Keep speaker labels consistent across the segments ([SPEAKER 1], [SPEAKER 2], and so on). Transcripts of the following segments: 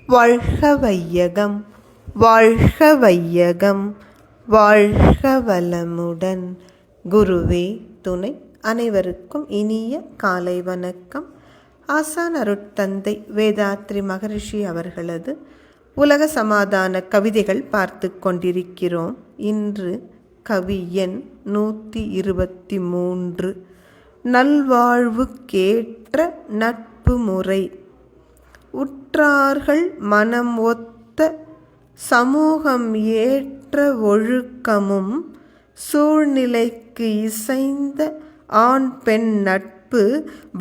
[SPEAKER 1] வாழ்க வையகம், வாழ்க வையகம், வாழ்க வளமுடன். குருவே துணை. அனைவருக்கும் இனிய காலை வணக்கம். ஆசான் அருட்தந்தை வேதாத்ரி மகரிஷி அவர்களது உலக சமாதான கவிதைகள் பார்த்து கொண்டிருக்கிறோம். இன்று கவி எண் 123. நல்வாழ்வுக்கேற்ற நட்பு முறை. உற்றார்கள் மனம் ஒத்த சமூகம் ஏற்ற ஒழுக்கமும் சூழ்நிலைக்கு இசைந்த ஆண் பெண் நட்பு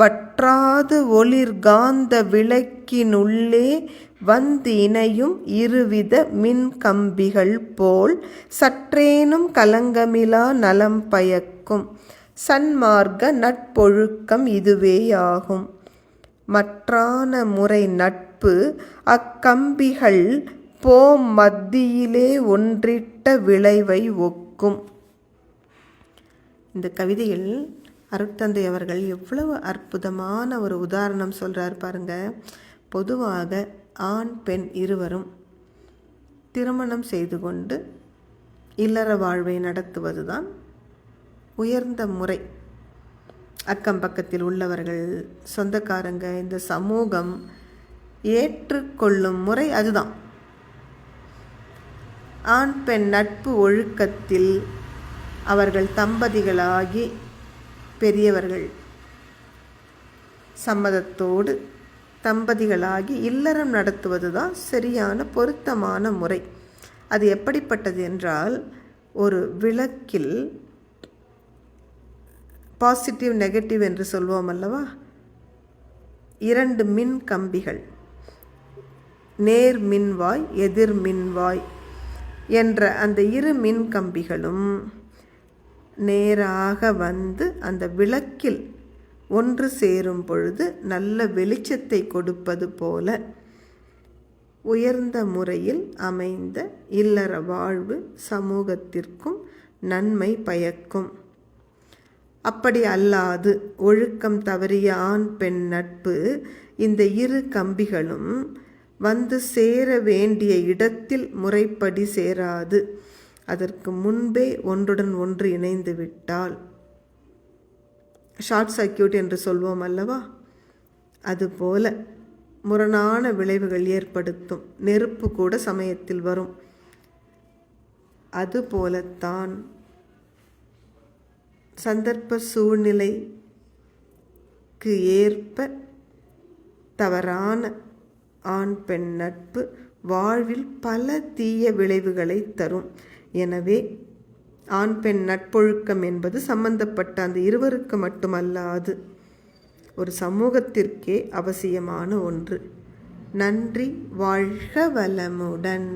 [SPEAKER 1] வற்றாது ஒளிர்காந்த விளக்கினுள்ளே வந்து இணையும் இருவித மின்கம்பிகள் போல் சற்றேனும் கலங்கமிலா நலம் பயக்கும் சன்மார்க்க நட்பொழுக்கம் இதுவேயாகும். மற்றான முறை நட்பு அக்கம்பிகள் போம் மத்தியிலே ஒன்றிட்ட விளைவை ஒக்கும். இந்த கவிதையில் அருட்தந்தை அவர்கள் எவ்வளவு அற்புதமான ஒரு உதாரணம் சொல்கிறார் பாருங்க. பொதுவாக ஆண் பெண் இருவரும் திருமணம் செய்து கொண்டு இல்லற வாழ்வை நடத்துவதுதான் உயர்ந்த முறை. அக்கம் பக்கத்தில் உள்ளவர்கள், சொந்தக்காரங்க, இந்த சமூகம் ஏற்றுக்கொள்ளும் முறை அதுதான். ஆண் பெண் நட்பு ஒழுக்கத்தில் அவர்கள் தம்பதிகளாகி பெரியவர்கள் சம்மதத்தோடு தம்பதிகளாகி இல்லறம் நடத்துவது தான் சரியான பொருத்தமான முறை. அது எப்படிப்பட்டது என்றால், ஒரு விளக்கில் பாசிட்டிவ் நெகட்டிவ் என்று சொல்வோம் அல்லவா, 2 மின் கம்பிகள், நேர் மின்வாய் எதிர் மின்வாய் என்ற அந்த 2 மின் கம்பிகளும் நேராக வந்து அந்த விளக்கில் ஒன்று சேரும் பொழுது நல்ல வெளிச்சத்தை கொடுப்பது போல உயர்ந்த முறையில் அமைந்த இல்லற வாழ்வு சமூகத்திற்கும் நன்மை பயக்கும். அப்படி அல்லாது ஒழுக்கம் தவறிய ஆண் பெண் நட்பு இந்த 2 கம்பிகளும் வந்து சேர வேண்டிய இடத்தில் முறைப்படி சேராது. அதற்கு முன்பே ஒன்றுடன் ஒன்று இணைந்து விட்டால் ஷார்ட் சர்க்கியூட் என்று சொல்வோம் அல்லவா, அதுபோல முரணான விளைவுகள் ஏற்படுத்தும். நெருப்பு கூட சமயத்தில் வரும். அதுபோலத்தான் சந்தர்ப்ப சூழ்நிலைக்கு ஏற்ப தவறான ஆண் பெண் நட்பு வாழ்வில் பல தீய விளைவுகளை தரும். எனவே ஆண் பெண் நட்பொழுக்கம் என்பது சம்பந்தப்பட்ட அந்த இருவருக்கு மட்டுமல்லாது ஒரு சமூகத்திற்கே அவசியமான ஒன்று. நன்றி. வாழ்க வளமுடன்.